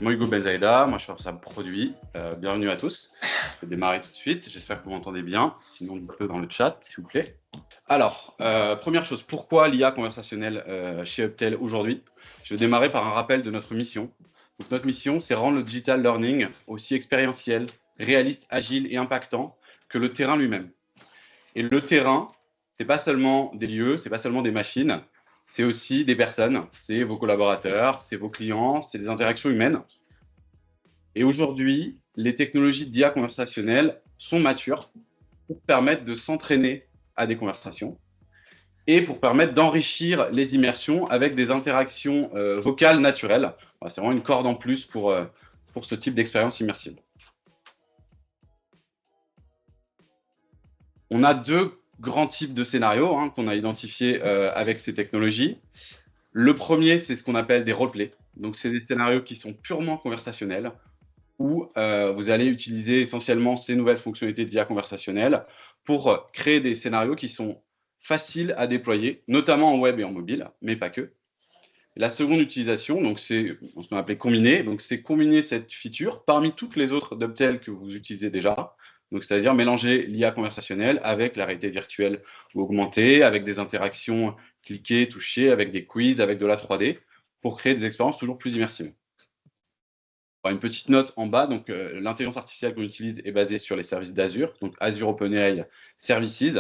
Moi, Hugo Benzaïda, moi je suis responsable produit. Bienvenue à tous. Je vais démarrer tout de suite. J'espère que vous m'entendez bien. Sinon, dites-le dans le chat, s'il vous plaît. Alors, première chose, pourquoi l'IA conversationnelle chez Uptel aujourd'hui? Je vais démarrer par un rappel de notre mission. Donc, notre mission, c'est rendre le digital learning aussi expérientiel, réaliste, agile et impactant que le terrain lui-même. Et le terrain, c'est pas seulement des lieux, c'est pas seulement des machines, c'est aussi des personnes, c'est vos collaborateurs, c'est vos clients, c'est des interactions humaines. Et aujourd'hui, les technologies d'IA conversationnelle sont matures pour permettre de s'entraîner à des conversations et pour permettre d'enrichir les immersions avec des interactions vocales naturelles. C'est vraiment une corde en plus pour ce type d'expérience immersive. On a deux grands types de scénarios qu'on a identifiés avec ces technologies. Le premier, c'est ce qu'on appelle des roleplays. Donc, c'est des scénarios qui sont purement conversationnels, où vous allez utiliser essentiellement ces nouvelles fonctionnalités d'IA conversationnelle pour créer des scénarios qui sont faciles à déployer, notamment en web et en mobile, mais pas que. La seconde utilisation, donc c'est ce qu'on appelait combiner. Donc, c'est combiner cette feature parmi toutes les autres d'Uptel que vous utilisez déjà. Donc, c'est-à-dire mélanger l'IA conversationnelle avec la réalité virtuelle ou augmentée, avec des interactions cliquées, touchées, avec des quiz, avec de la 3D, pour créer des expériences toujours plus immersives. Une petite note en bas, donc l'intelligence artificielle qu'on utilise est basée sur les services d'Azure, donc Azure OpenAI Services,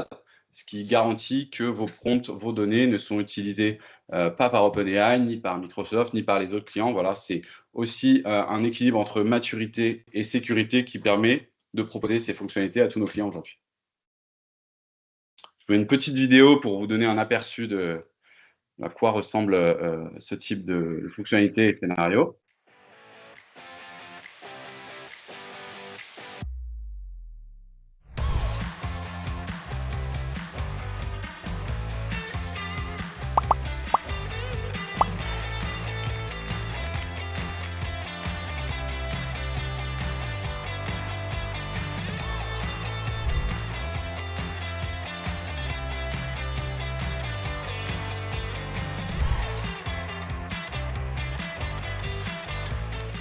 ce qui garantit que vos prompts, vos données ne sont utilisées pas par OpenAI, ni par Microsoft, ni par les autres clients. Voilà, c'est aussi un équilibre entre maturité et sécurité qui permet de proposer ces fonctionnalités à tous nos clients aujourd'hui. Je fais une petite vidéo pour vous donner un aperçu de à quoi ressemble ce type de fonctionnalité et scénario.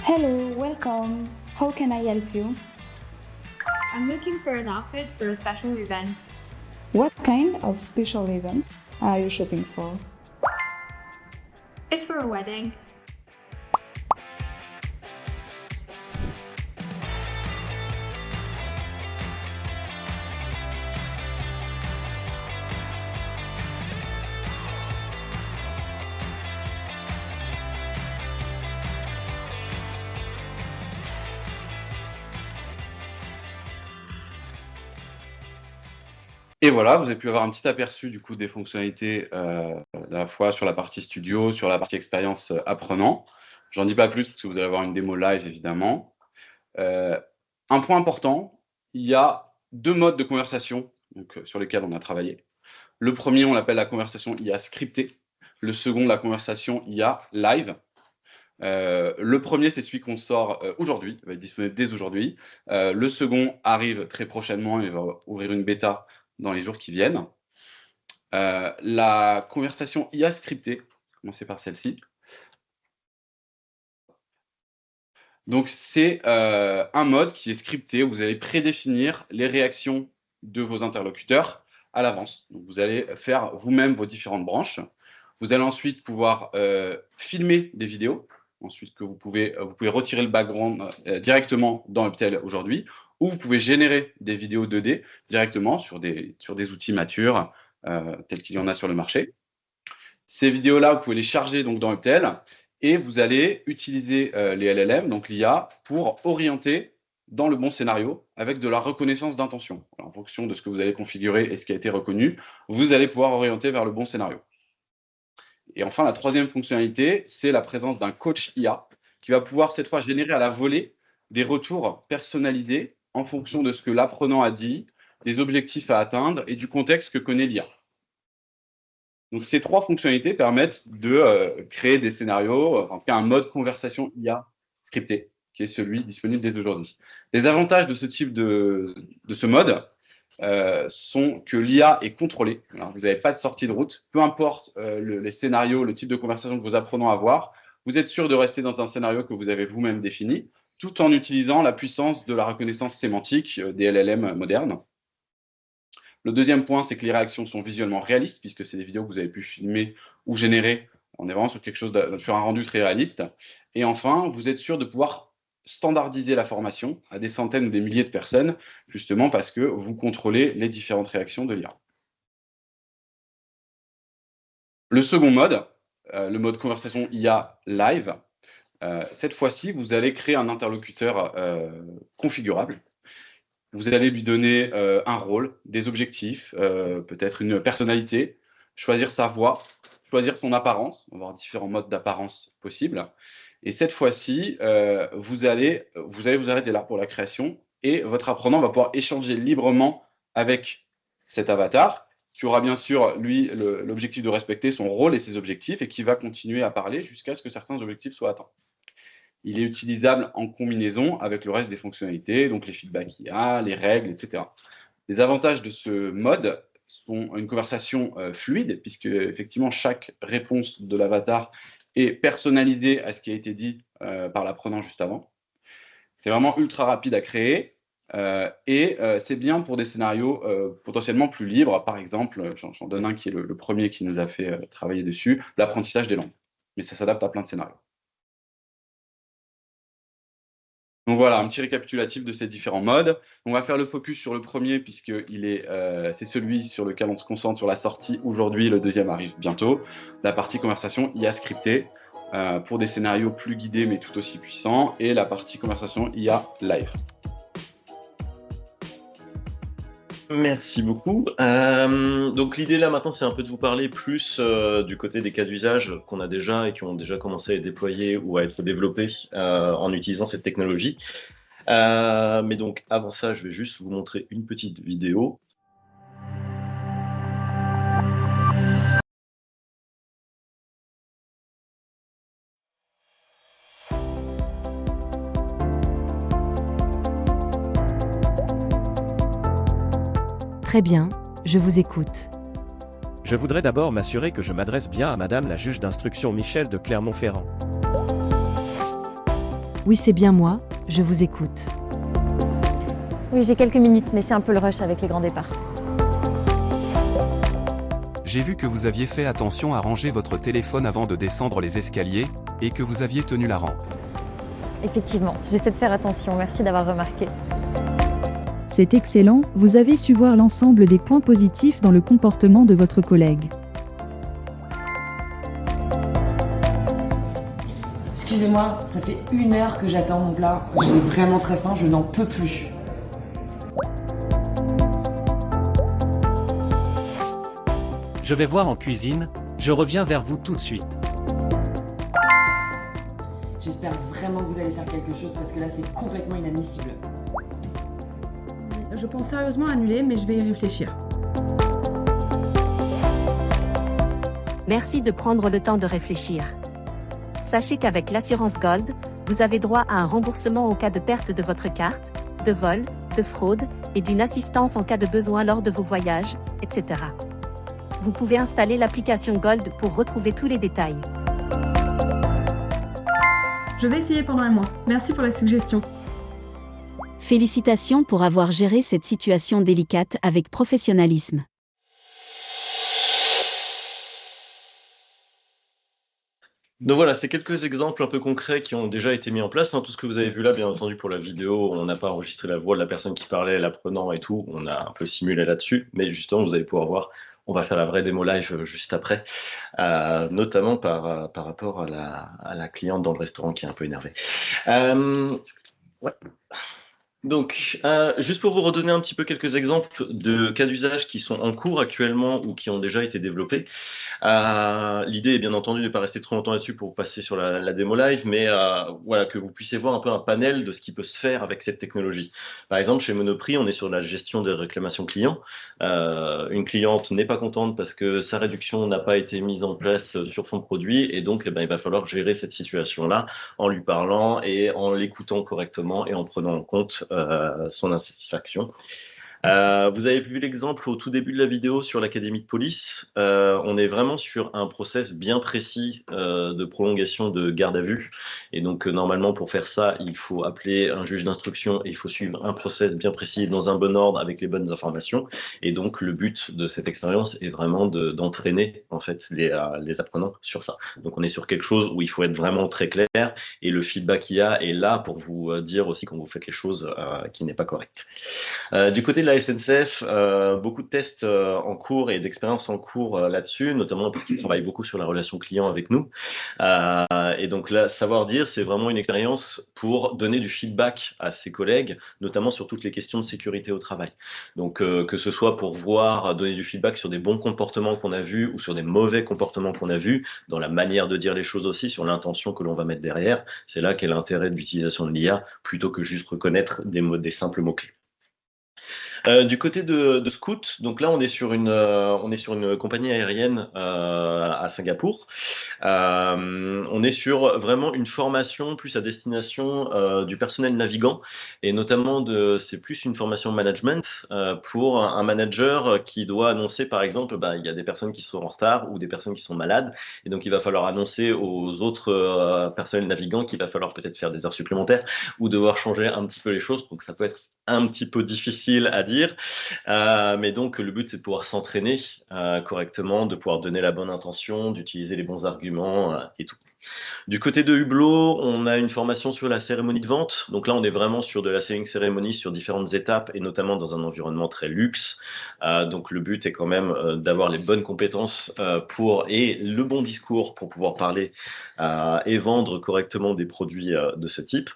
Hello, welcome. How can I help you? I'm looking for an outfit for a special event. What kind of special event are you shopping for? It's for a wedding. Et voilà, vous avez pu avoir un petit aperçu du coup des fonctionnalités à la fois sur la partie studio, sur la partie expérience apprenant. J'en dis pas plus parce que vous allez avoir une démo live évidemment. Un point important, il y a deux modes de conversation donc, sur lesquels on a travaillé. Le premier, on l'appelle la conversation IA scriptée. Le second, la conversation IA live. Le premier, c'est celui qu'on sort aujourd'hui, va être disponible dès aujourd'hui. Le second arrive très prochainement et va ouvrir une bêta dans les jours qui viennent. La conversation IA scriptée, commencer par celle-ci. Donc, c'est un mode qui est scripté où vous allez prédéfinir les réactions de vos interlocuteurs à l'avance. Donc, vous allez faire vous-même vos différentes branches. Vous allez ensuite pouvoir filmer des vidéos, ensuite que vous pouvez retirer le background directement dans Uptel aujourd'hui, ou vous pouvez générer des vidéos 2D directement sur des outils matures, tels qu'il y en a sur le marché. Ces vidéos-là, vous pouvez les charger donc, dans Uptel, et vous allez utiliser les LLM, donc l'IA, pour orienter dans le bon scénario avec de la reconnaissance d'intention. En fonction de ce que vous avez configuré et ce qui a été reconnu, vous allez pouvoir orienter vers le bon scénario. Et enfin, la troisième fonctionnalité, c'est la présence d'un coach IA qui va pouvoir cette fois générer à la volée des retours personnalisés en fonction de ce que l'apprenant a dit, des objectifs à atteindre et du contexte que connaît l'IA. Donc, ces trois fonctionnalités permettent de créer des scénarios, enfin, un mode conversation IA scripté, qui est celui disponible dès aujourd'hui. Les avantages de ce type de ce mode sont que l'IA est contrôlée. Alors, vous n'avez pas de sortie de route. Peu importe les scénarios, le type de conversation que vos apprenants à avoir, vous êtes sûr de rester dans un scénario que vous avez vous-même défini, tout en utilisant la puissance de la reconnaissance sémantique des LLM modernes. Le deuxième point, c'est que les réactions sont visuellement réalistes, puisque c'est des vidéos que vous avez pu filmer ou générer. On est vraiment sur quelque chose sur un rendu très réaliste. Et enfin, vous êtes sûr de pouvoir standardiser la formation à des centaines ou des milliers de personnes, justement parce que vous contrôlez les différentes réactions de l'IA. Le second mode, le mode conversation IA live, cette fois-ci, vous allez créer un interlocuteur configurable. Vous allez lui donner un rôle, des objectifs, peut-être une personnalité, choisir sa voix, choisir son apparence. On va avoir différents modes d'apparence possibles. Et cette fois-ci, vous allez vous arrêter là pour la création et votre apprenant va pouvoir échanger librement avec cet avatar qui aura bien sûr, lui, l'objectif de respecter son rôle et ses objectifs et qui va continuer à parler jusqu'à ce que certains objectifs soient atteints. Il est utilisable en combinaison avec le reste des fonctionnalités, donc les feedbacks IA, les règles, etc. Les avantages de ce mode sont une conversation fluide, puisque effectivement chaque réponse de l'avatar est personnalisée à ce qui a été dit par l'apprenant juste avant. C'est vraiment ultra rapide à créer et c'est bien pour des scénarios potentiellement plus libres. Par exemple, j'en donne un qui est le premier qui nous a fait travailler dessus, l'apprentissage des langues. Mais ça s'adapte à plein de scénarios. Donc voilà, un petit récapitulatif de ces différents modes. On va faire le focus sur le premier, puisque c'est celui sur lequel on se concentre sur la sortie aujourd'hui. Le deuxième arrive bientôt. La partie conversation IA scriptée pour des scénarios plus guidés mais tout aussi puissants. Et la partie conversation IA live. Merci beaucoup. Donc l'idée là maintenant, c'est un peu de vous parler plus du côté des cas d'usage qu'on a déjà et qui ont déjà commencé à être déployés ou à être développés en utilisant cette technologie. Mais donc avant ça, je vais juste vous montrer une petite vidéo. Très bien, je vous écoute. Je voudrais d'abord m'assurer que je m'adresse bien à Madame la juge d'instruction Michel de Clermont-Ferrand. Oui, c'est bien moi, je vous écoute. Oui, j'ai quelques minutes, mais c'est un peu le rush avec les grands départs. J'ai vu que vous aviez fait attention à ranger votre téléphone avant de descendre les escaliers, et que vous aviez tenu la rampe. Effectivement, j'essaie de faire attention, merci d'avoir remarqué. C'est excellent, vous avez su voir l'ensemble des points positifs dans le comportement de votre collègue. Excusez-moi, ça fait 1 heure que j'attends mon plat. J'ai vraiment très faim, je n'en peux plus. Je vais voir en cuisine, je reviens vers vous tout de suite. J'espère vraiment que vous allez faire quelque chose parce que là c'est complètement inadmissible. Je pense sérieusement annuler, mais je vais y réfléchir. Merci de prendre le temps de réfléchir. Sachez qu'avec l'assurance Gold, vous avez droit à un remboursement en cas de perte de votre carte, de vol, de fraude, et d'une assistance en cas de besoin lors de vos voyages, etc. Vous pouvez installer l'application Gold pour retrouver tous les détails. Je vais essayer pendant 1 mois. Merci pour la suggestion. Félicitations pour avoir géré cette situation délicate avec professionnalisme. Donc voilà, c'est quelques exemples un peu concrets qui ont déjà été mis en place. Tout ce que vous avez vu là, bien entendu, pour la vidéo, on n'a pas enregistré la voix de la personne qui parlait, l'apprenant et tout. On a un peu simulé là-dessus. Mais justement, vous allez pouvoir voir, on va faire la vraie démo live juste après, notamment par rapport à la cliente dans le restaurant qui est un peu énervée. Ouais. Donc, juste pour vous redonner un petit peu quelques exemples de cas d'usage qui sont en cours actuellement ou qui ont déjà été développés. L'idée est bien entendu de ne pas rester trop longtemps là-dessus pour passer sur la démo live, mais voilà, que vous puissiez voir un peu un panel de ce qui peut se faire avec cette technologie. Par exemple, chez Monoprix, on est sur la gestion des réclamations clients. Une cliente n'est pas contente parce que sa réduction n'a pas été mise en place sur son produit, et donc il va falloir gérer cette situation-là en lui parlant et en l'écoutant correctement et en prenant en compte son insatisfaction. Vous avez vu l'exemple au tout début de la vidéo sur l'académie de police. On est vraiment sur un process bien précis de prolongation de garde à vue. Et donc, normalement, pour faire ça, il faut appeler un juge d'instruction et il faut suivre un process bien précis dans un bon ordre avec les bonnes informations. Et donc, le but de cette expérience est vraiment d'entraîner en fait les apprenants sur ça. Donc, on est sur quelque chose où il faut être vraiment très clair et le feedback qu'il y a est là pour vous dire aussi quand vous faites les choses qui n'est pas correct. Du côté de la SNCF, beaucoup de tests en cours et d'expériences en cours là-dessus, notamment parce qu'ils travaillent beaucoup sur la relation client avec nous. Et donc là, savoir dire, c'est vraiment une expérience pour donner du feedback à ses collègues, notamment sur toutes les questions de sécurité au travail. Donc que ce soit pour voir, donner du feedback sur des bons comportements qu'on a vus ou sur des mauvais comportements qu'on a vus, dans la manière de dire les choses aussi, sur l'intention que l'on va mettre derrière, c'est là qu'est l'intérêt de l'utilisation de l'IA, plutôt que juste reconnaître des simples mots-clés. Du côté de Scoot, donc là on est sur une compagnie aérienne à Singapour. On est sur vraiment une formation plus à destination du personnel navigant et notamment c'est plus une formation management pour un manager qui doit annoncer par exemple il y a des personnes qui sont en retard ou des personnes qui sont malades et donc il va falloir annoncer aux autres personnels navigants qu'il va falloir peut-être faire des heures supplémentaires ou devoir changer un petit peu les choses, donc ça peut être un petit peu difficile à dire, mais donc le but c'est de pouvoir s'entraîner correctement, de pouvoir donner la bonne intention, d'utiliser les bons arguments et tout. Du côté de Hublot, on a une formation sur la cérémonie de vente. Donc là, on est vraiment sur de la selling cérémonie sur différentes étapes et notamment dans un environnement très luxe. Donc le but est quand même d'avoir les bonnes compétences et le bon discours pour pouvoir parler et vendre correctement des produits de ce type.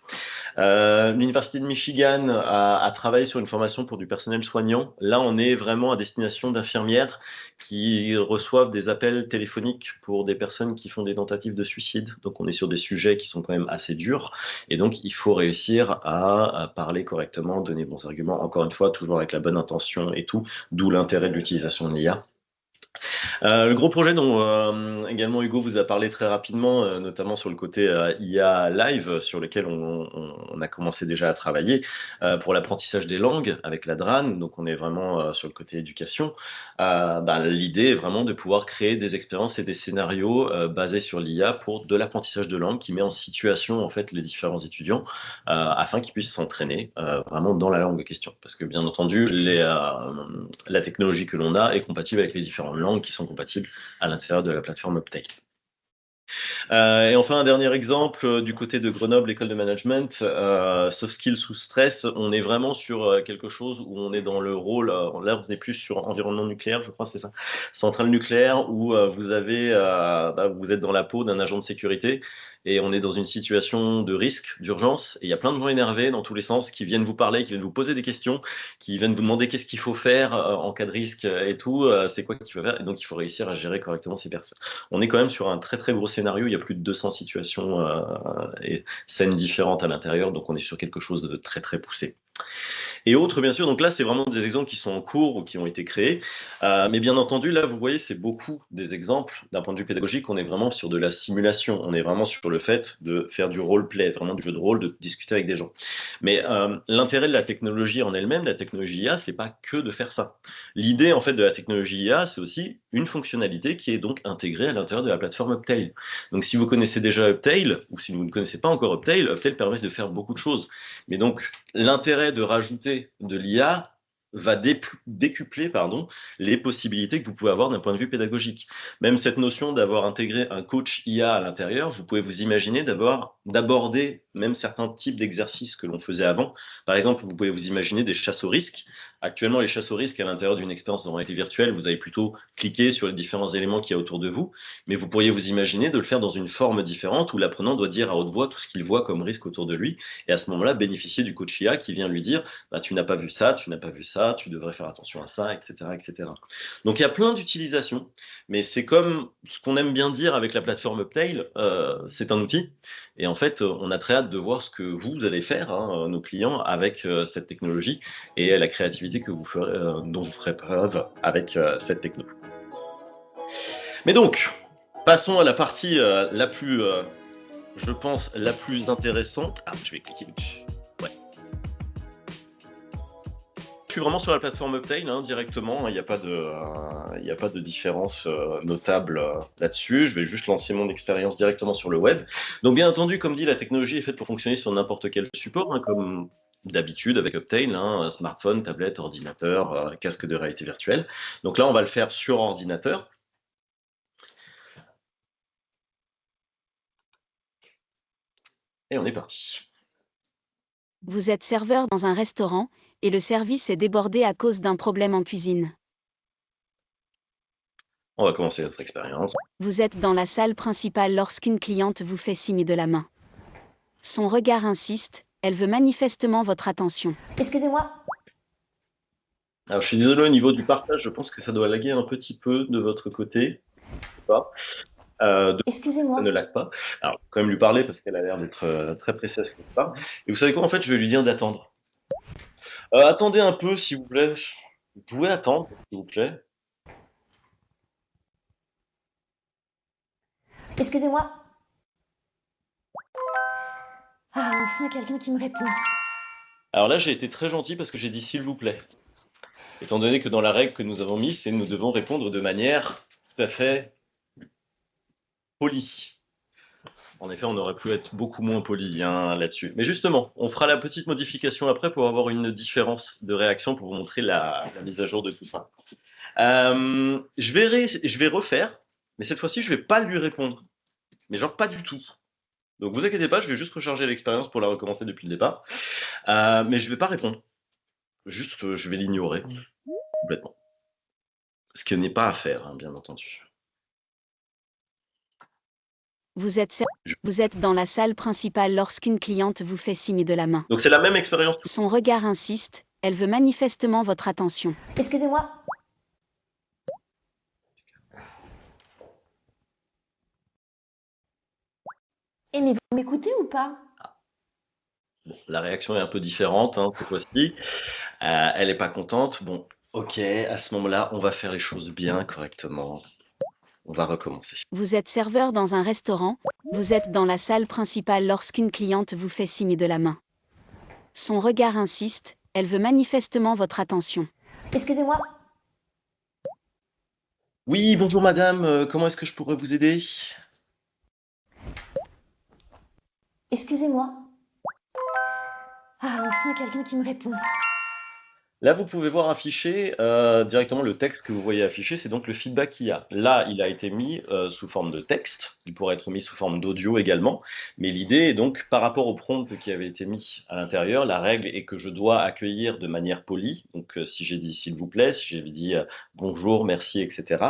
L'Université de Michigan a travaillé sur une formation pour du personnel soignant. Là, on est vraiment à destination d'infirmières qui reçoivent des appels téléphoniques pour des personnes qui font des tentatives de suicide. Donc, on est sur des sujets qui sont quand même assez durs. Et donc, il faut réussir à parler correctement, donner bons arguments. Encore une fois, toujours avec la bonne intention et tout, d'où l'intérêt de l'utilisation de l'IA. Le gros projet dont également Hugo vous a parlé très rapidement, notamment sur le côté IA live, sur lequel on a commencé déjà à travailler pour l'apprentissage des langues avec la DRAN, donc on est vraiment sur le côté éducation. L'idée est vraiment de pouvoir créer des expériences et des scénarios basés sur l'IA pour de l'apprentissage de langue qui met en situation en fait les différents étudiants afin qu'ils puissent s'entraîner vraiment dans la langue de question. Parce que bien entendu, la technologie que l'on a est compatible avec les différentes langues qui sont compatibles à l'intérieur de la plateforme Uptail. Et enfin, un dernier exemple du côté de Grenoble, école de management, soft skills sous stress, on est vraiment sur quelque chose où on est dans le rôle, là on est plus sur environnement nucléaire, je crois, c'est ça, centrale nucléaire, où vous êtes dans la peau d'un agent de sécurité et on est dans une situation de risque, d'urgence, et il y a plein de gens énervés dans tous les sens qui viennent vous parler, qui viennent vous poser des questions, qui viennent vous demander qu'est-ce qu'il faut faire en cas de risque et tout, c'est quoi qu'il faut faire, et donc il faut réussir à gérer correctement ces personnes. On est quand même sur un très très gros scénario, il y a plus de 200 situations et scènes différentes à l'intérieur, donc on est sur quelque chose de très très poussé. Et autres, bien sûr, donc là, c'est vraiment des exemples qui sont en cours ou qui ont été créés. Mais bien entendu, là, vous voyez, c'est beaucoup des exemples. D'un point de vue pédagogique, on est vraiment sur de la simulation. On est vraiment sur le fait de faire du role-play, vraiment du jeu de rôle, de discuter avec des gens. Mais l'intérêt de la technologie en elle-même, la technologie IA, c'est pas que de faire ça. L'idée, en fait, de la technologie IA, c'est aussi une fonctionnalité qui est donc intégrée à l'intérieur de la plateforme Uptail. Donc, si vous connaissez déjà Uptail, ou si vous ne connaissez pas encore Uptail, Uptail permet de faire beaucoup de choses. Mais donc, l'intérêt de rajouter de l'IA va décupler les possibilités que vous pouvez avoir d'un point de vue pédagogique. Même cette notion d'avoir intégré un coach IA à l'intérieur, vous pouvez vous imaginer d'aborder même certains types d'exercices que l'on faisait avant. Par exemple, vous pouvez vous imaginer des chasses au risque. Actuellement, les chasses au risque à l'intérieur d'une expérience de réalité virtuelle, vous allez plutôt cliquer sur les différents éléments qu'il y a autour de vous, mais vous pourriez vous imaginer de le faire dans une forme différente où l'apprenant doit dire à haute voix tout ce qu'il voit comme risque autour de lui, et à ce moment-là, bénéficier du coach IA qui vient lui dire tu n'as pas vu ça, tu n'as pas vu ça, tu devrais faire attention à ça, etc. etc. Donc il y a plein d'utilisations, mais c'est comme ce qu'on aime bien dire avec la plateforme Uptail, c'est un outil, et en fait, on a très hâte de voir ce que vous allez faire, nos clients, avec cette technologie et la créativité que vous ferez, dont vous ferez preuve avec cette techno. Mais donc, passons à la partie la plus, je pense, la plus intéressante. Ah, je vais cliquer dessus. Ouais. suis vraiment sur la plateforme Uptail directement. Il n'y a pas de différence notable là-dessus. Je vais juste lancer mon expérience directement sur le web. Donc, bien entendu, comme dit, la technologie est faite pour fonctionner sur n'importe quel support, comme d'habitude avec Uptail, smartphone, tablette, ordinateur, casque de réalité virtuelle. Donc là, on va le faire sur ordinateur. Et on est parti. Vous êtes serveur dans un restaurant et le service est débordé à cause d'un problème en cuisine. On va commencer notre expérience. Vous êtes dans la salle principale lorsqu'une cliente vous fait signe de la main. Son regard insiste, elle veut manifestement votre attention. Excusez-moi. Alors, je suis désolé au niveau du partage, je pense que ça doit laguer un petit peu de votre côté. Excusez-moi. Ça ne lag pas. Alors, quand même lui parler parce qu'elle a l'air d'être très précise quelque part. Et vous savez quoi, en fait, je vais lui dire d'attendre. Attendez un peu, s'il vous plaît. Vous pouvez attendre, s'il vous plaît. Excusez-moi. Ah, enfin quelqu'un qui me répond. Alors là, j'ai été très gentil parce que j'ai dit s'il vous plaît. Étant donné que dans la règle que nous avons mise, c'est nous devons répondre de manière tout à fait polie. En effet, on aurait pu être beaucoup moins poli là-dessus. Mais justement, on fera la petite modification après pour avoir une différence de réaction pour vous montrer la mise à jour de tout ça. Je vais refaire, mais cette fois-ci, je ne vais pas lui répondre. Mais genre pas du tout. Donc vous inquiétez pas, je vais juste recharger l'expérience pour la recommencer depuis le départ. Mais je ne vais pas répondre. Juste, je vais l'ignorer complètement. Ce qui n'est pas à faire, bien entendu. Vous êtes dans la salle principale lorsqu'une cliente vous fait signe de la main. Donc c'est la même expérience. Son regard insiste, elle veut manifestement votre attention. Excusez-moi. Eh mais vous m'écoutez ou pas? Bon, la réaction est un peu différente cette fois-ci. Elle n'est pas contente. Bon, ok, à ce moment-là, on va faire les choses bien, correctement. On va recommencer. Vous êtes serveur dans un restaurant, vous êtes dans la salle principale lorsqu'une cliente vous fait signe de la main. Son regard insiste, elle veut manifestement votre attention. Excusez-moi. Oui, bonjour madame, comment est-ce que je pourrais vous aider? Excusez-moi. Ah, enfin quelqu'un qui me répond. Là, vous pouvez voir afficher directement le texte que vous voyez afficher, c'est donc le feedback qu'il y a. Là, il a été mis sous forme de texte, il pourrait être mis sous forme d'audio également, mais l'idée est donc, par rapport au prompt qui avait été mis à l'intérieur, la règle est que je dois accueillir de manière polie, donc si j'ai dit s'il vous plaît, si j'ai dit bonjour, merci, etc.,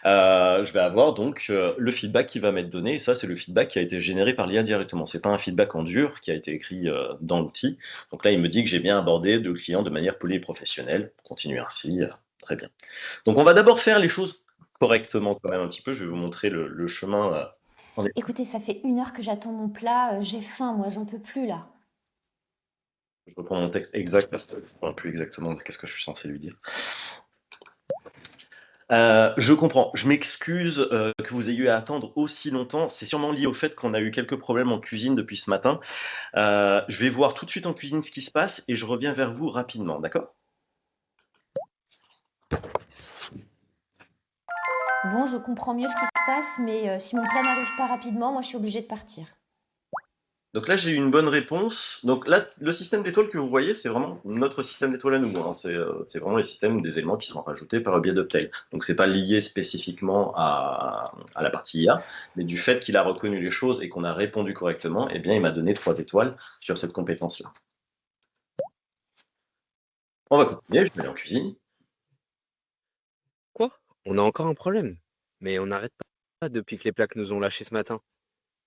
je vais avoir donc le feedback qui va m'être donné, et ça, c'est le feedback qui a été généré par l'IA directement. C'est pas un feedback en dur qui a été écrit dans l'outil. Donc là, il me dit que j'ai bien abordé le client de manière polie et professionnelle. Continuez ainsi, très bien. Donc on va d'abord faire les choses correctement quand même un petit peu. Je vais vous montrer le chemin. Écoutez, ça fait 1 heure que j'attends mon plat. J'ai faim, moi, j'en peux plus là. Je reprends mon texte exact parce que je ne comprends plus exactement qu'est-ce que je suis censé lui dire. Je comprends. Je m'excuse que vous ayez eu à attendre aussi longtemps. C'est sûrement lié au fait qu'on a eu quelques problèmes en cuisine depuis ce matin. Je vais voir tout de suite en cuisine ce qui se passe et je reviens vers vous rapidement, d'accord? Bon, je comprends mieux ce qui se passe, mais si mon plat n'arrive pas rapidement, moi, je suis obligée de partir. Donc là, j'ai eu une bonne réponse. Donc là, le système d'étoiles que vous voyez, c'est vraiment notre système d'étoiles à nous. C'est vraiment les systèmes des éléments qui sont rajoutés par le biais d'Uptail. Donc c'est pas lié spécifiquement à la partie IA, mais du fait qu'il a reconnu les choses et qu'on a répondu correctement, eh bien, il m'a donné 3 étoiles sur cette compétence-là. On va continuer, je vais aller en cuisine. Quoi? On a encore un problème? Mais on n'arrête pas depuis que les plaques nous ont lâchés ce matin.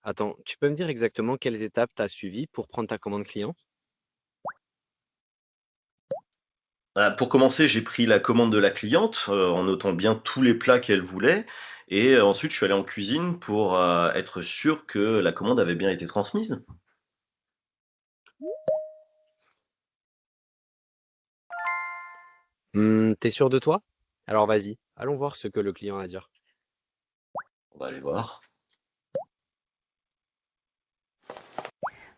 Attends, tu peux me dire exactement quelles étapes tu as suivies pour prendre ta commande client? Pour commencer, j'ai pris la commande de la cliente en notant bien tous les plats qu'elle voulait. Et ensuite, je suis allé en cuisine pour être sûr que la commande avait bien été transmise. T'es sûr de toi? Alors vas-y, allons voir ce que le client a à dire. On va aller voir.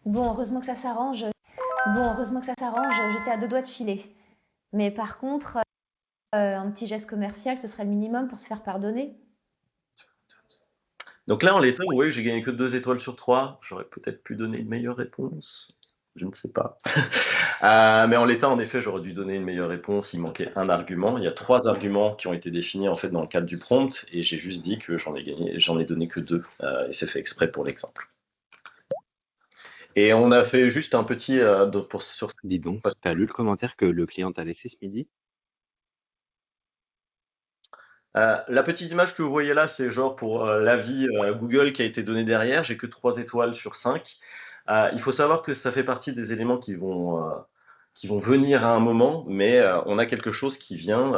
Bon, heureusement que ça s'arrange. J'étais à 2 doigts de filer. Mais par contre, un petit geste commercial, ce serait le minimum pour se faire pardonner. Donc là, en l'état, vous voyez que j'ai gagné que 2 étoiles sur 3. J'aurais peut-être pu donner une meilleure réponse. Je ne sais pas. Mais en l'état, en effet, j'aurais dû donner une meilleure réponse. Il manquait un argument. Il y a 3 arguments qui ont été définis en fait dans le cadre du prompt, et j'ai juste dit que j'en ai donné que 2, et c'est fait exprès pour l'exemple. Et on a fait juste un petit sur. Dis donc, t'as lu le commentaire que le client t'a laissé ce midi? La petite image que vous voyez là, c'est genre pour l'avis Google qui a été donné derrière. J'ai que 3 étoiles sur 5. Il faut savoir que ça fait partie des éléments qui vont venir à un moment, mais on a quelque chose qui vient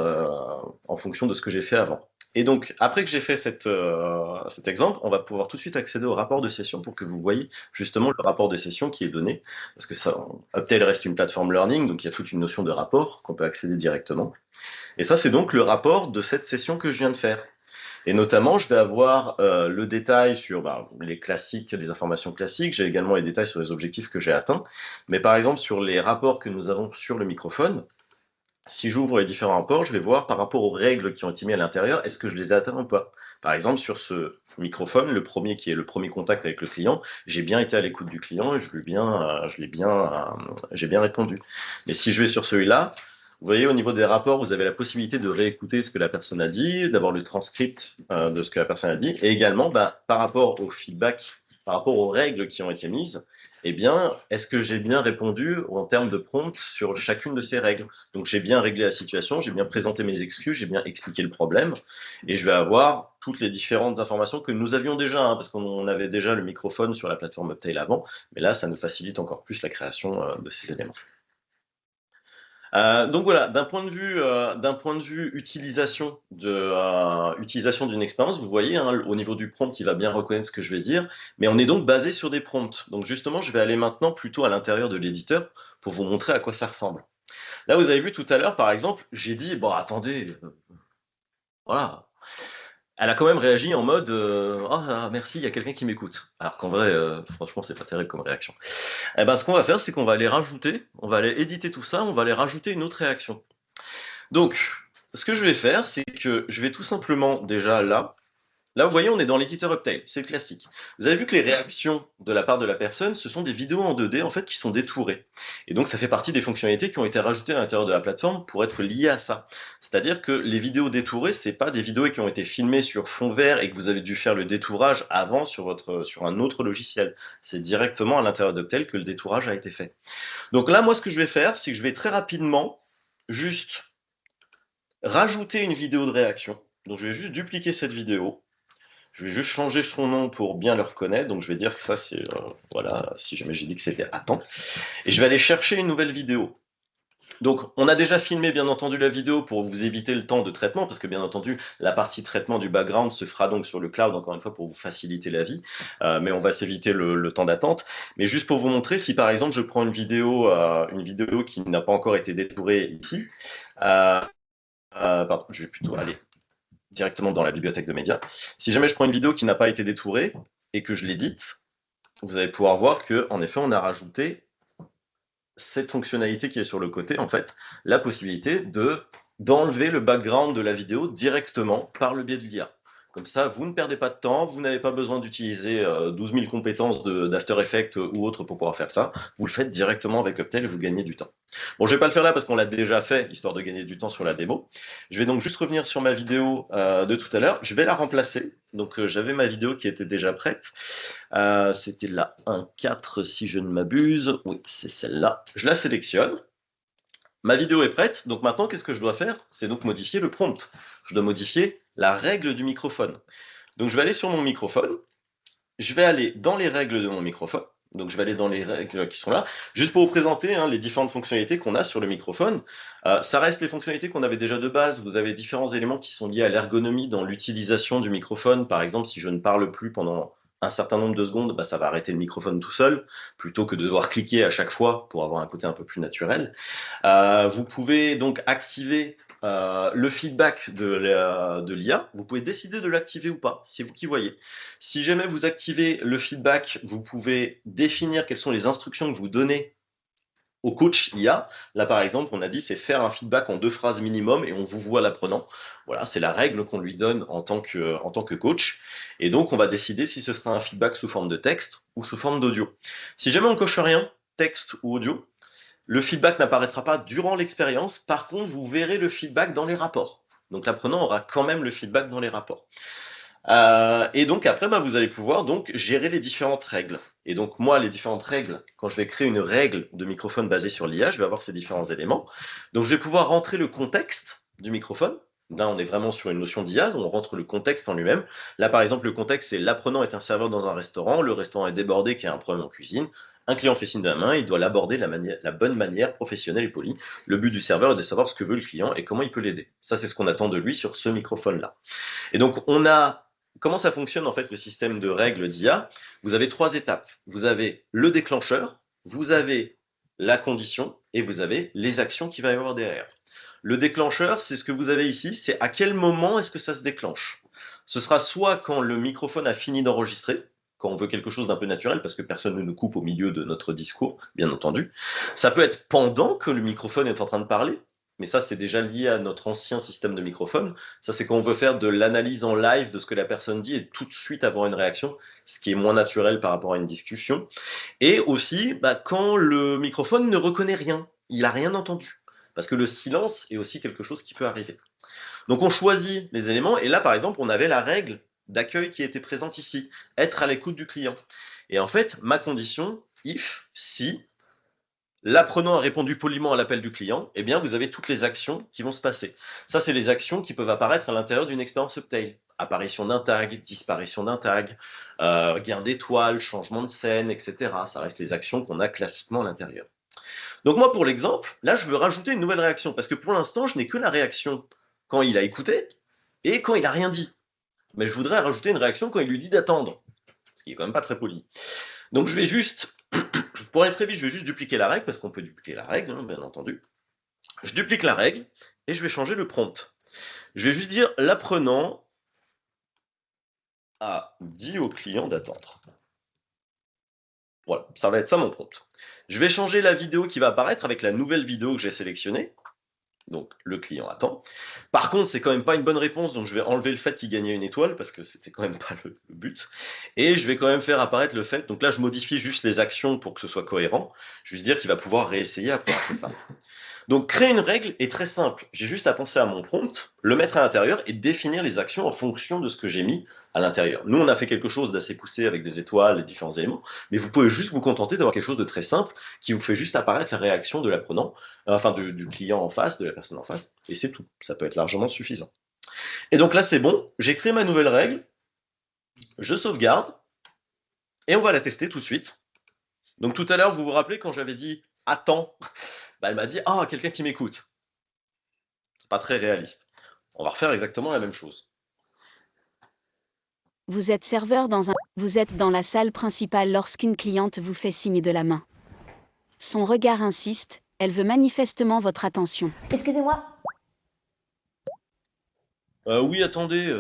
en fonction de ce que j'ai fait avant. Et donc, après que j'ai fait cet exemple, on va pouvoir tout de suite accéder au rapport de session pour que vous voyez justement le rapport de session qui est donné. Parce que Uptail reste une plateforme learning, donc il y a toute une notion de rapport qu'on peut accéder directement. Et ça, c'est donc le rapport de cette session que je viens de faire. Et notamment, je vais avoir le détail sur les classiques, les informations classiques. J'ai également les détails sur les objectifs que j'ai atteints. Mais par exemple, sur les rapports que nous avons sur le microphone, si j'ouvre les différents rapports, je vais voir par rapport aux règles qui ont été mises à l'intérieur, est-ce que je les ai atteints ou pas. Par exemple, sur ce microphone, le premier qui est le premier contact avec le client, j'ai bien été à l'écoute du client et j'ai bien répondu. Mais si je vais sur celui-là, vous voyez, au niveau des rapports, vous avez la possibilité de réécouter ce que la personne a dit, d'avoir le transcript de ce que la personne a dit, et également, par rapport au feedback, par rapport aux règles qui ont été mises, eh bien, est-ce que j'ai bien répondu en termes de prompt sur chacune de ces règles? Donc, j'ai bien réglé la situation, j'ai bien présenté mes excuses, j'ai bien expliqué le problème, et je vais avoir toutes les différentes informations que nous avions déjà, parce qu'on avait déjà le microphone sur la plateforme Uptail avant, mais là, ça nous facilite encore plus la création de ces éléments. Donc voilà, d'un point de vue utilisation d'une expérience, vous voyez, au niveau du prompt, il va bien reconnaître ce que je vais dire, mais on est donc basé sur des prompts. Donc justement, je vais aller maintenant plutôt à l'intérieur de l'éditeur pour vous montrer à quoi ça ressemble. Là, vous avez vu tout à l'heure, par exemple, j'ai dit, bon, attendez, voilà. Elle a quand même réagi en mode oh, merci, il y a quelqu'un qui m'écoute. Alors qu'en vrai, franchement, c'est pas terrible comme réaction. Eh ben, ce qu'on va faire, c'est qu'on va aller rajouter, on va aller éditer tout ça, on va aller rajouter une autre réaction. Donc, ce que je vais faire, c'est que je vais tout simplement déjà là, vous voyez, on est dans l'éditeur Uptail, c'est le classique. Vous avez vu que les réactions de la part de la personne, ce sont des vidéos en 2D en fait qui sont détourées. Et donc ça fait partie des fonctionnalités qui ont été rajoutées à l'intérieur de la plateforme pour être liées à ça. C'est-à-dire que les vidéos détourées, c'est pas des vidéos qui ont été filmées sur fond vert et que vous avez dû faire le détourage avant sur un autre logiciel. C'est directement à l'intérieur d'Uptail que le détourage a été fait. Donc là, moi, ce que je vais faire, c'est que je vais très rapidement juste rajouter une vidéo de réaction. Donc je vais juste dupliquer cette vidéo. Je vais juste changer son nom pour bien le reconnaître. Donc, je vais dire que ça, c'est... voilà, si jamais j'ai dit que c'était attends. Et je vais aller chercher une nouvelle vidéo. Donc, on a déjà filmé, bien entendu, la vidéo pour vous éviter le temps de traitement, parce que, bien entendu, la partie traitement du background se fera donc sur le cloud, encore une fois, pour vous faciliter la vie. Mais on va s'éviter le temps d'attente. Mais juste pour vous montrer, si, par exemple, je prends une vidéo qui n'a pas encore été détourée ici. Pardon, je vais plutôt aller directement dans la bibliothèque de médias. Si jamais je prends une vidéo qui n'a pas été détourée et que je l'édite, vous allez pouvoir voir qu'en effet, on a rajouté cette fonctionnalité qui est sur le côté, en fait, la possibilité d'enlever le background de la vidéo directement par le biais de l'IA. Comme ça, vous ne perdez pas de temps, vous n'avez pas besoin d'utiliser 12 000 compétences d'After Effects ou autres pour pouvoir faire ça. Vous le faites directement avec Uptail et vous gagnez du temps. Bon, je ne vais pas le faire là parce qu'on l'a déjà fait, histoire de gagner du temps sur la démo. Je vais donc juste revenir sur ma vidéo de tout à l'heure. Je vais la remplacer. Donc, j'avais ma vidéo qui était déjà prête. C'était la 1.4 si je ne m'abuse. Oui, c'est celle-là. Je la sélectionne. Ma vidéo est prête, donc maintenant, qu'est-ce que je dois faire? C'est donc modifier le prompt. Je dois modifier la règle du microphone. Donc, je vais aller sur mon microphone. Je vais aller dans les règles de mon microphone. Donc, je vais aller dans les règles qui sont là. Juste pour vous présenter les différentes fonctionnalités qu'on a sur le microphone. Ça reste les fonctionnalités qu'on avait déjà de base. Vous avez différents éléments qui sont liés à l'ergonomie dans l'utilisation du microphone. Par exemple, si je ne parle plus pendant un certain nombre de secondes, ça va arrêter le microphone tout seul, plutôt que de devoir cliquer à chaque fois pour avoir un côté un peu plus naturel. Vous pouvez donc activer le feedback de l'IA. Vous pouvez décider de l'activer ou pas, c'est vous qui voyez. Si jamais vous activez le feedback, vous pouvez définir quelles sont les instructions que vous donnez au coach IA. Là, par exemple, on a dit c'est faire un feedback en 2 phrases minimum et on vous voit l'apprenant. Voilà, c'est la règle qu'on lui donne en tant que coach. Et donc, on va décider si ce sera un feedback sous forme de texte ou sous forme d'audio. Si jamais on coche rien, texte ou audio, le feedback n'apparaîtra pas durant l'expérience. Par contre, vous verrez le feedback dans les rapports. Donc, l'apprenant aura quand même le feedback dans les rapports. Et donc après, vous allez pouvoir donc gérer les différentes règles. Et donc moi, les différentes règles, quand je vais créer une règle de microphone basée sur l'IA, je vais avoir ces différents éléments. Donc je vais pouvoir rentrer le contexte du microphone. Là, on est vraiment sur une notion d'IA, on rentre le contexte en lui-même. Là, par exemple, le contexte, c'est l'apprenant est un serveur dans un restaurant, le restaurant est débordé, qu'il y a un problème en cuisine. Un client fait signe de la main, il doit l'aborder de la bonne manière, professionnelle et polie. Le but du serveur est de savoir ce que veut le client et comment il peut l'aider. Ça, c'est ce qu'on attend de lui sur ce microphone-là. Et donc, on a... Comment ça fonctionne en fait le système de règles d'IA? Vous avez 3 étapes. Vous avez le déclencheur, vous avez la condition et vous avez les actions qu'il va y avoir derrière. Le déclencheur, c'est ce que vous avez ici, c'est à quel moment est-ce que ça se déclenche. Ce sera soit quand le microphone a fini d'enregistrer, quand on veut quelque chose d'un peu naturel, parce que personne ne nous coupe au milieu de notre discours, bien entendu. Ça peut être pendant que le microphone est en train de parler, mais ça, c'est déjà lié à notre ancien système de microphone. Ça, c'est quand on veut faire de l'analyse en live de ce que la personne dit et tout de suite avoir une réaction, ce qui est moins naturel par rapport à une discussion. Et aussi, quand le microphone ne reconnaît rien, il n'a rien entendu. Parce que le silence est aussi quelque chose qui peut arriver. Donc, on choisit les éléments. Et là, par exemple, on avait la règle d'accueil qui était présente ici, être à l'écoute du client. Et en fait, ma condition, si l'apprenant a répondu poliment à l'appel du client, eh bien, vous avez toutes les actions qui vont se passer. Ça, c'est les actions qui peuvent apparaître à l'intérieur d'une expérience Uptail. Apparition d'un tag, disparition d'un tag, gain d'étoiles, changement de scène, etc. Ça reste les actions qu'on a classiquement à l'intérieur. Donc moi, pour l'exemple, là, je veux rajouter une nouvelle réaction, parce que pour l'instant, je n'ai que la réaction quand il a écouté et quand il n'a rien dit. Mais je voudrais rajouter une réaction quand il lui dit d'attendre, ce qui est quand même pas très poli. Donc je vais juste... Pour aller très vite, je vais juste dupliquer la règle, parce qu'on peut dupliquer la règle, bien entendu. Je duplique la règle, et je vais changer le prompt. Je vais juste dire, l'apprenant a dit au client d'attendre. Voilà, ça va être ça mon prompt. Je vais changer la vidéo qui va apparaître avec la nouvelle vidéo que j'ai sélectionnée. Donc, le client attend. Par contre, c'est quand même pas une bonne réponse, donc je vais enlever le fait qu'il gagnait une étoile, parce que c'était quand même pas le but. Et je vais quand même faire apparaître le fait, donc là, je modifie juste les actions pour que ce soit cohérent. Je vais juste dire qu'il va pouvoir réessayer après, c'est ça. Donc, créer une règle est très simple. J'ai juste à penser à mon prompt, le mettre à l'intérieur et définir les actions en fonction de ce que j'ai mis à l'intérieur. Nous, on a fait quelque chose d'assez poussé avec des étoiles et différents éléments, mais vous pouvez juste vous contenter d'avoir quelque chose de très simple qui vous fait juste apparaître la réaction de l'apprenant, enfin du client en face, de la personne en face, et c'est tout. Ça peut être largement suffisant. Et donc là, c'est bon. J'ai créé ma nouvelle règle. Je sauvegarde et on va la tester tout de suite. Donc tout à l'heure, vous vous rappelez quand j'avais dit « attends », elle m'a dit « ah, quelqu'un qui m'écoute ». C'est pas très réaliste. On va refaire exactement la même chose. Vous êtes serveur Vous êtes dans la salle principale lorsqu'une cliente vous fait signe de la main. Son regard insiste, elle veut manifestement votre attention. Excusez-moi. Oui, attendez.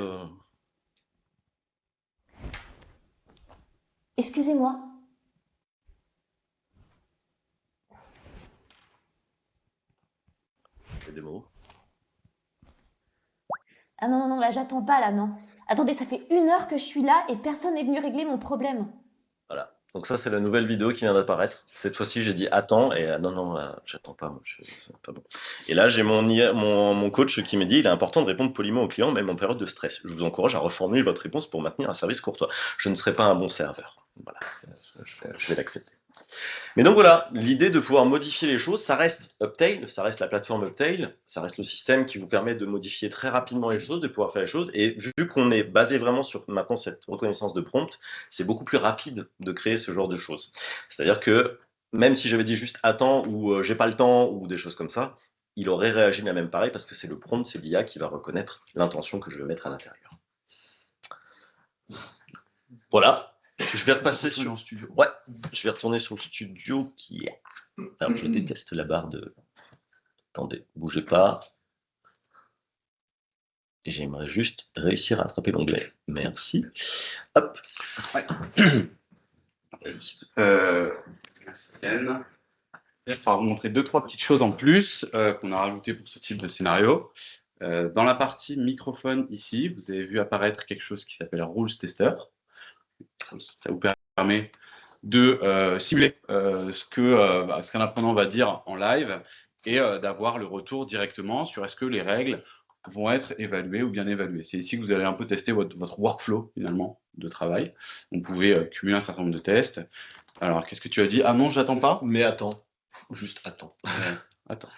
Excusez-moi. C'est des mots. Ah non, là, j'attends pas, là, non. Attendez, ça fait 1 heure que je suis là et personne n'est venu régler mon problème. Voilà. Donc ça, c'est la nouvelle vidéo qui vient d'apparaître. Cette fois-ci, j'ai dit attends et non, j'attends pas. C'est pas bon. Et là, j'ai mon coach qui me dit il est important de répondre poliment aux clients, même en période de stress. Je vous encourage à reformuler votre réponse pour maintenir un service courtois. Je ne serai pas un bon serveur. Voilà, je vais l'accepter. Mais donc voilà, l'idée de pouvoir modifier les choses, ça reste Uptail, ça reste la plateforme Uptail, ça reste le système qui vous permet de modifier très rapidement les choses, de pouvoir faire les choses. Et vu qu'on est basé vraiment sur maintenant cette reconnaissance de prompt, c'est beaucoup plus rapide de créer ce genre de choses. C'est-à-dire que même si j'avais dit juste attends ou j'ai pas le temps ou des choses comme ça, il aurait réagi de la même pareil parce que c'est le prompt, c'est l'IA qui va reconnaître l'intention que je vais mettre à l'intérieur. Voilà. Je vais repasser sur le studio. Ouais, je vais retourner sur le studio qui est. Alors, je déteste la barre de. Attendez, bougez pas. J'aimerais juste réussir à attraper l'onglet. Merci. Hop. Ouais. Merci Ken. Je vais vous montrer 2-3 petites choses en plus qu'on a rajoutées pour ce type de scénario. Dans la partie microphone ici, vous avez vu apparaître quelque chose qui s'appelle Rules Tester. Ça vous permet de simuler ce qu'un apprenant va dire en live et d'avoir le retour directement sur est-ce que les règles vont être évaluées ou bien évaluées. C'est ici que vous allez un peu tester votre workflow finalement de travail. Vous pouvez cumuler un certain nombre de tests. Alors, qu'est-ce que tu as dit? Ah non, j'attends pas. Mais attends, juste attends. Attends.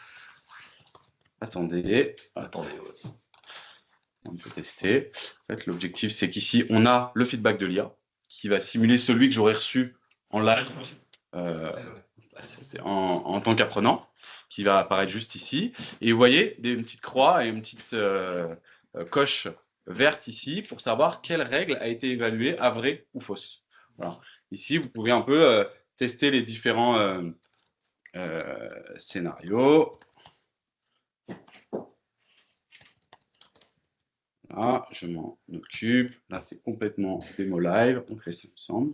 Attendez. Ouais. On peut tester. En fait, l'objectif, c'est qu'ici, on a le feedback de l'IA qui va simuler celui que j'aurais reçu en live en tant qu'apprenant, qui va apparaître juste ici. Et vous voyez, une petite croix et une petite coche verte ici pour savoir quelle règle a été évaluée à vraie ou fausse. Voilà. Ici, vous pouvez un peu tester les différents scénarios. Là, je m'en occupe. Là, c'est complètement démo live. On fait ça ensemble.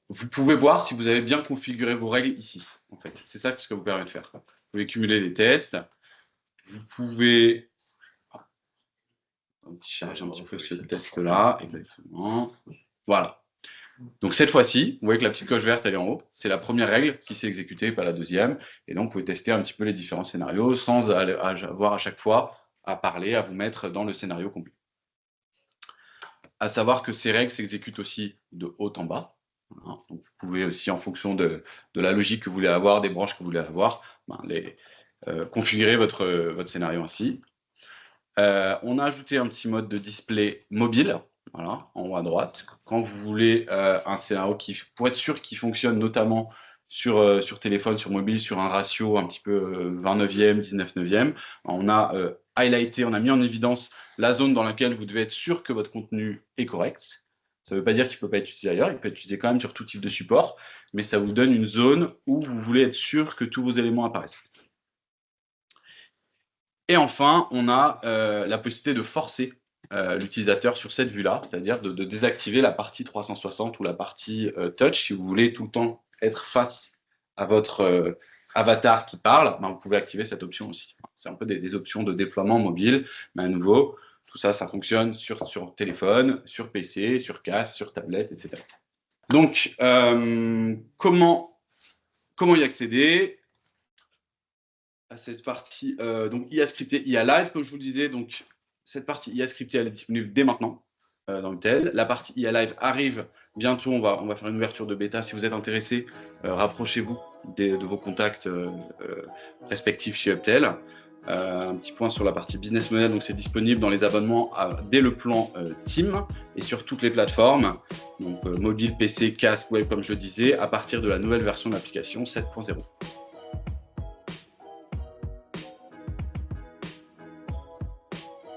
Vous pouvez voir si vous avez bien configuré vos règles ici. En fait, c'est ça ce que vous permet de faire. Vous pouvez cumuler les tests. Vous pouvez charger un petit peu ce test-là. Exactement. Voilà. Donc cette fois-ci, vous voyez que la petite coche verte, elle est en haut. C'est la première règle qui s'est exécutée, pas la deuxième. Et donc, vous pouvez tester un petit peu les différents scénarios sans avoir à chaque fois à parler, à vous mettre dans le scénario complet. À savoir que ces règles s'exécutent aussi de haut en bas. Voilà. Donc, vous pouvez aussi, en fonction de la logique que vous voulez avoir, des branches que vous voulez avoir, configurer votre scénario ainsi. On a ajouté un petit mode de display mobile, voilà, en haut à droite. Quand vous voulez un scénario pour être sûr qu'il fonctionne notamment sur téléphone, sur mobile, sur un ratio un petit peu 20/9e, 19/9e, on a highlighté, on a mis en évidence la zone dans laquelle vous devez être sûr que votre contenu est correct. Ça ne veut pas dire qu'il ne peut pas être utilisé ailleurs, il peut être utilisé quand même sur tout type de support, mais ça vous donne une zone où vous voulez être sûr que tous vos éléments apparaissent. Et enfin, on a la possibilité de forcer l'utilisateur sur cette vue-là, c'est-à-dire de désactiver la partie 360 ou la partie touch. Si vous voulez tout le temps être face à votre avatar qui parle, vous pouvez activer cette option aussi. C'est un peu des options de déploiement mobile, mais à nouveau, tout ça, ça fonctionne sur téléphone, sur PC, sur casque, sur tablette, etc. Donc, comment y accéder à cette partie donc IA scripté, IA live, comme je vous le disais. Donc, cette partie IA scripté, elle est disponible dès maintenant dans le tel. La partie IA live arrive bientôt. On va faire une ouverture de bêta. Si vous êtes intéressé, rapprochez-vous de vos contacts respectifs chez Uptel. Un petit point sur la partie business model, donc c'est disponible dans les abonnements dès le plan Team et sur toutes les plateformes, donc mobile, PC, casque, web comme je le disais, à partir de la nouvelle version de l'application 7.0.